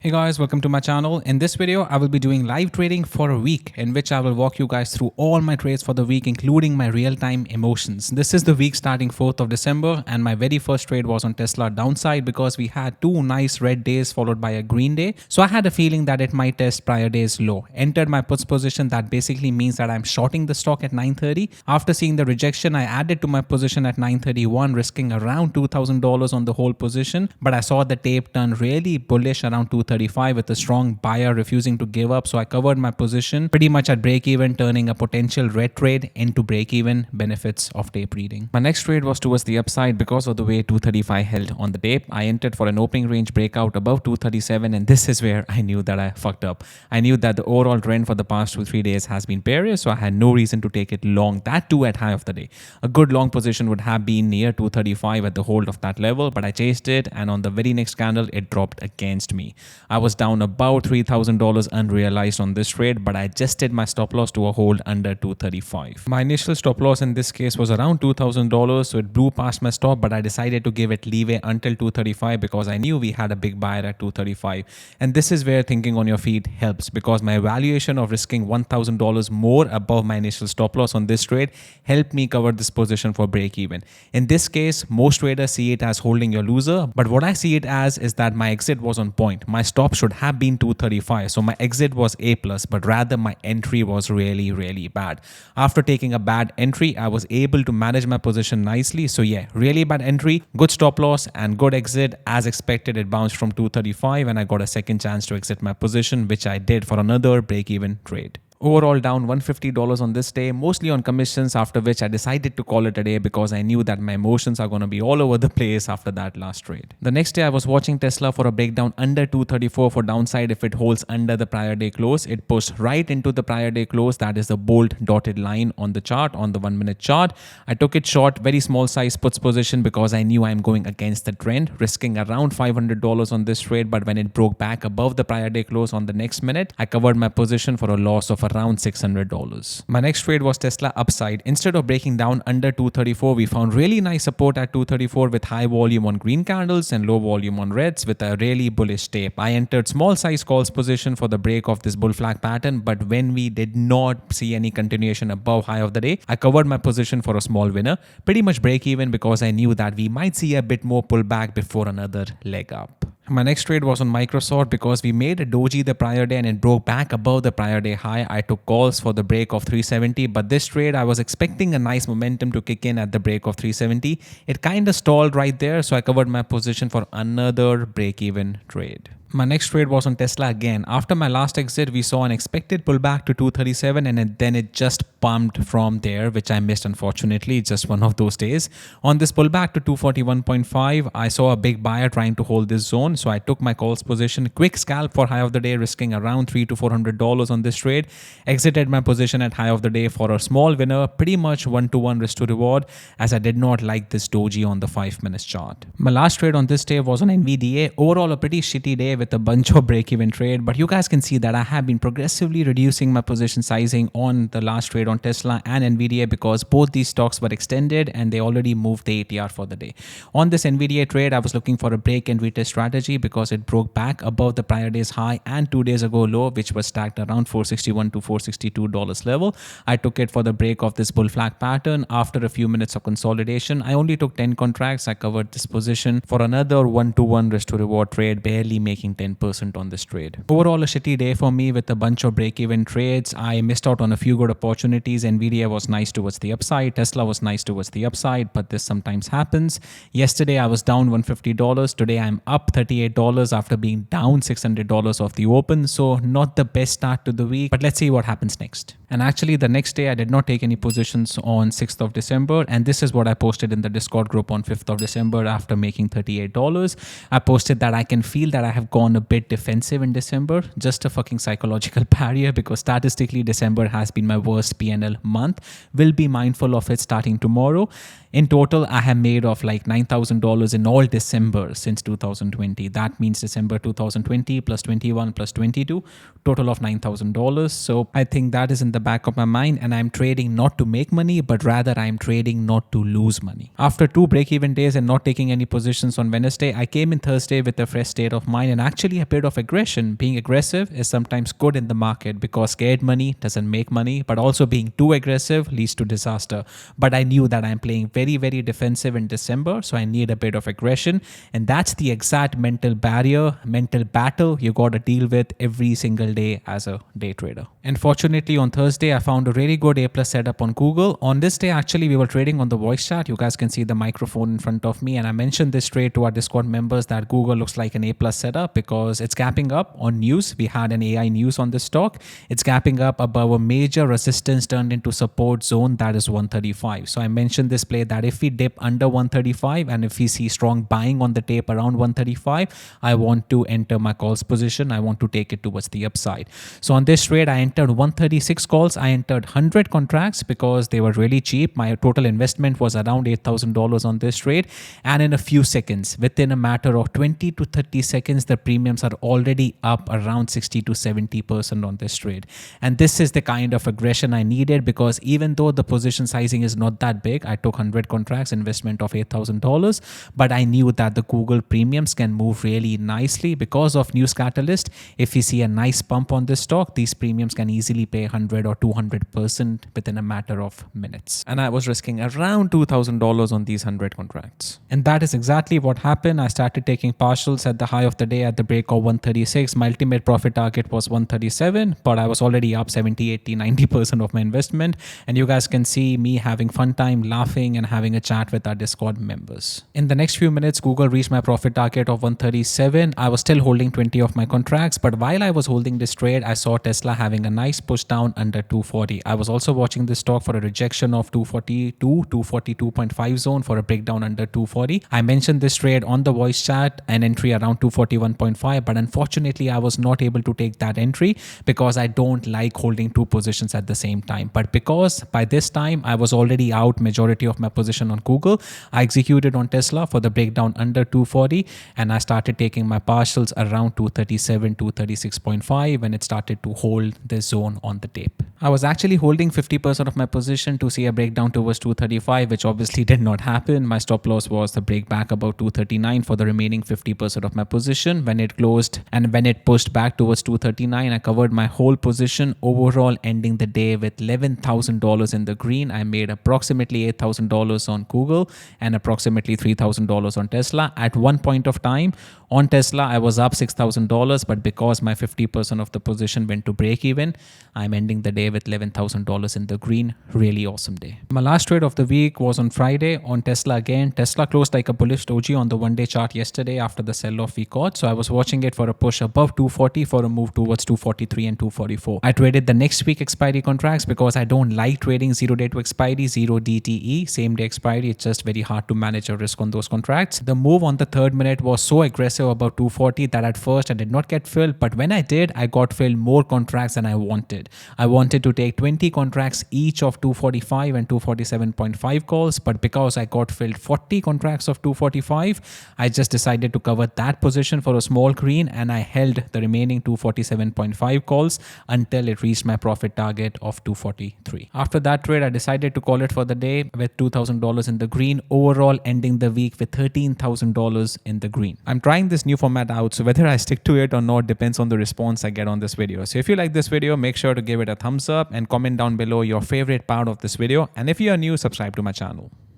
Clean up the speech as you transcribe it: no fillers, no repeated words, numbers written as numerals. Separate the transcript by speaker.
Speaker 1: Hey guys, welcome to my channel. In this video, I will be doing live trading for a week in which I will walk you guys through all my trades for the week, including my real-time emotions. This is the week starting 4th of December and my very first trade was on Tesla downside because we had two nice red days followed by a green day. So I had a feeling that it might test prior day's low. Entered my puts position. That basically means that I'm shorting the stock at 9:30. After seeing the rejection, I added to my position at 9:31, risking around $2,000 on the whole position. But I saw the tape turn really bullish around 235 with a strong buyer refusing to give up. So I covered my position pretty much at break even, turning a potential red trade into break even. Benefits of tape reading. My next trade was towards the upside because of the way 235 held on the tape. I entered for an opening range breakout above 237 and this is where I knew that I fucked up. I knew that the overall trend for the past 2-3 days has been bearish, so I had no reason to take it long, that too at high of the day. A good long position would have been near 235 at the hold of that level, but I chased it and on the very next candle it dropped against me. I was down about $3,000 unrealized on this trade, but I adjusted my stop loss to a hold under 235. My initial stop loss in this case was around $2,000, so it blew past my stop, but I decided to give it leeway until 235 because I knew we had a big buyer at 235. And this is where thinking on your feet helps, because my valuation of risking $1,000 more above my initial stop loss on this trade helped me cover this position for break even. In this case, most traders see it as holding your loser, but what I see it as is that my exit was on point. My stop should have been 235, so my exit was A+, but rather my entry was really bad. After taking a bad entry, I was able to manage my position nicely. So yeah, really bad entry, good stop loss and good exit. As expected, it bounced from 235 and I got a second chance to exit my position, which I did for another break-even trade. Overall down $150 on this day, mostly on commissions, after which I decided to call it a day because I knew that my emotions are going to be all over the place after that last trade. The next day I was watching Tesla for a breakdown under 234 for downside. If it holds under the prior day close, it pushed right into the prior day close. That is the bold dotted line on the chart, on the 1-minute chart. I took it short, very small size puts position because I knew I'm going against the trend, risking around $500 on this trade. But when it broke back above the prior day close on the next minute, I covered my position for a loss of around $600. My next trade was Tesla upside. Instead of breaking down under 234, we found really nice support at 234 with high volume on green candles and low volume on reds with a really bullish tape. I entered small size calls position for the break of this bull flag pattern, but when we did not see any continuation above high of the day, I covered my position for a small winner, pretty much break even because I knew that we might see a bit more pullback before another leg up. My next trade was on Microsoft because we made a doji the prior day and it broke back above the prior day high. I took calls for the break of 370, but this trade I was expecting a nice momentum to kick in at the break of 370. It kind of stalled right there, so I covered my position for another break-even trade. My next trade was on Tesla again. After my last exit, we saw an expected pullback to 237 and then it just pumped from there, which I missed unfortunately. Just one of those days. On this pullback to 241.5, I saw a big buyer trying to hold this zone, so I took my calls position. Quick scalp for high of the day, risking around $300 to $400 on this trade. Exited my position at high of the day for a small winner, pretty much 1-to-1 risk to reward, as I did not like this doji on the 5-minute chart. My last trade on this day was on NVDA. Overall, a pretty shitty day with a bunch of break-even trade, but you guys can see that I have been progressively reducing my position sizing on the last trade on Tesla and NVDA because both these stocks were extended and they already moved the ATR for the day. On this NVDA trade, I was looking for a break and retest strategy because it broke back above the prior day's high and 2 days ago low, which was stacked around $461 to $462 level. I took it for the break of this bull flag pattern. After a few minutes of consolidation, I only took 10 contracts. I covered this position for another 1-to-1 risk to reward trade, barely making 10% on this trade. Overall, a shitty day for me with a bunch of break-even trades. I missed out on a few good opportunities. Nvidia was nice towards the upside. Tesla was nice towards the upside, but this sometimes happens. Yesterday, I was down $150. Today, I'm up $38 after being down $600 off the open. So not the best start to the week, but let's see what happens next. And actually, the next day, I did not take any positions on 6th of December. And this is what I posted in the Discord group on 5th of December after making $38. I posted that I can feel that I have gone a bit defensive in December. Just a fucking psychological barrier because statistically, December has been my worst PNL month. Will be mindful of it starting tomorrow. In total, I have made of like $9,000 in all December since 2020. That means December 2020 plus 21 plus 22, total of $9,000. So I think that is in the back of my mind, and I'm trading not to make money, but rather I'm trading not to lose money. After 2 break-even days and not taking any positions on Wednesday, I came in Thursday with a fresh state of mind and actually a bit of aggression. Being aggressive is sometimes good in the market because scared money doesn't make money, but also being too aggressive leads to disaster. But I knew that I'm playing very, very defensive in December, so I need a bit of aggression. And that's the exact mental barrier, mental battle you got to deal with every single day as a day trader. And fortunately, on Thursday, I found a really good A+ setup on Google. On this day, actually, we were trading on the voice chat. You guys can see the microphone in front of me. And I mentioned this trade to our Discord members that Google looks like an A+ setup because it's gapping up on news. We had an AI news on this stock. It's gapping up above a major resistance turned into support zone, that is 135. So I mentioned this play that if we dip under 135 and if we see strong buying on the tape around 135, I want to enter my calls position. I want to take it towards the upside. So on this trade, I entered 136 calls. I entered 100 contracts because they were really cheap. My total investment was around $8,000 on this trade. And in a few seconds, within a matter of 20 to 30 seconds, the premiums are already up around 60 to 70% on this trade. And this is the kind of aggression I needed because even though the position sizing is not that big, I took 100 contracts, investment of $8,000, but I knew that the Google premiums can move really nicely because of news catalyst. If we see a nice pump on this stock, these premiums can easily pay 100 or 200% within a matter of minutes. And I was risking around $2,000 on these 100 contracts. And that is exactly what happened. I started taking partials at the high of the day at the break of 136. My ultimate profit target was 137, but I was already up 70, 80, 90% of my investment. And you guys can see me having fun time, laughing and having a chat with our Discord members. In the next few minutes, Google reached my profit target of 137. I was still holding 20 of my contracts, but while I was holding this trade, I saw Tesla having a nice push down under 240. I was also watching this stock for a rejection of 242, 242.5 zone for a breakdown under 240. I mentioned this trade on the voice chat, an entry around 241.5, but unfortunately, I was not able to take that entry because I don't like holding two positions at the same time. But because by this time, I was already out majority of my position on Google, I executed on Tesla for the breakdown under 240 and I started taking my partials around 237, 236.5 when it started to hold this zone on the tape. I was actually holding 50% of my position to see a breakdown towards 235, which obviously did not happen. My stop loss was the break back about 239 for the remaining 50% of my position. When it closed and when it pushed back towards 239, I covered my whole position, overall ending the day with $11,000 in the green. I made approximately $8,000 on Google and approximately $3,000 on Tesla. At one point of time on Tesla, I was up $6,000, but because my 50% of the position went to break even, I'm ending the day with $11,000 in the green. Really awesome day. My last trade of the week was on Friday on Tesla again. Tesla closed like a bullish doji on the one-day chart yesterday after the sell-off we caught. So I was watching it for a push above 240 for a move towards 243 and 244. I traded the next week expiry contracts because I don't like trading 0 day to expiry, 0 DTE, same day expiry. It's just very hard to manage a risk on those contracts. The move on the third minute was so aggressive about 240 that at first I did not get filled, but when I did, I got filled more contracts than I wanted. I wanted to take 20 contracts each of 245 and 247.5 calls, but because I got filled 40 contracts of 245, I just decided to cover that position for a small green and I held the remaining 247.5 calls until it reached my profit target of 243. After that trade, I decided to call it for the day with $2,000 in the green, overall ending the week with $13,000 in the green. I'm trying this new format out, so whether I stick to it or not depends on the response I get on this video. So if you like this video, make sure to give it a thumbs up and comment down below your favorite part of this video. And if you are new, subscribe to my channel.